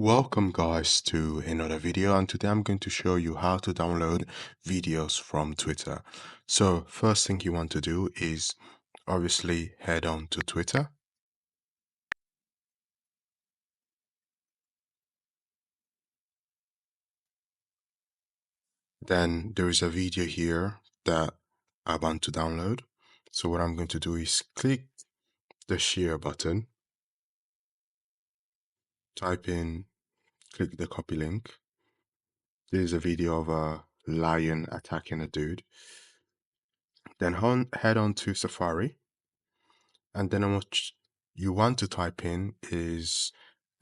Welcome guys to another video, and today I'm going to show you how to download videos from Twitter. So first thing you want to do is obviously head on to Twitter. Then there is a video here that I want to download. So what I'm going to do is click the share button, type in, click the copy link. There's a video of a lion attacking a dude. Then head on to Safari. And then what you want to type in is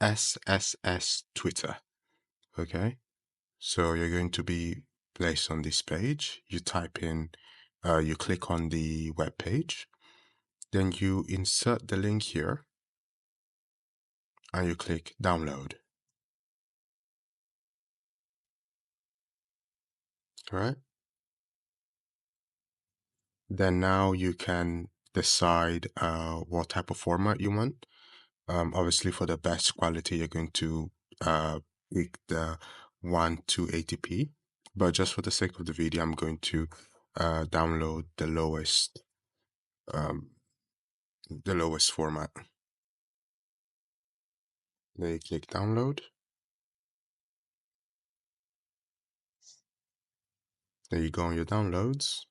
SSS Twitter. Okay. So you're going to be placed on this page. You type in, you click on the web page. Then you insert the link here and you click download. All right. Then now you can decide what type of format you want. Obviously, for the best quality, you're going to pick the 1280p. But just for the sake of the video, I'm going to download the lowest format. Then you click download. Then you go on your downloads,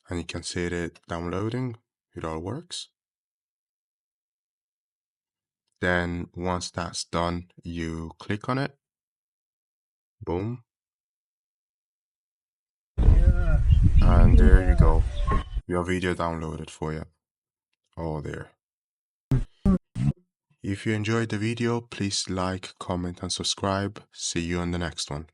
and you can see it downloading. It all works. Then once that's done, you click on it. Boom. And there you go. Your video downloaded for you. All there. If you enjoyed the video, please like, comment, and subscribe. See you on the next one.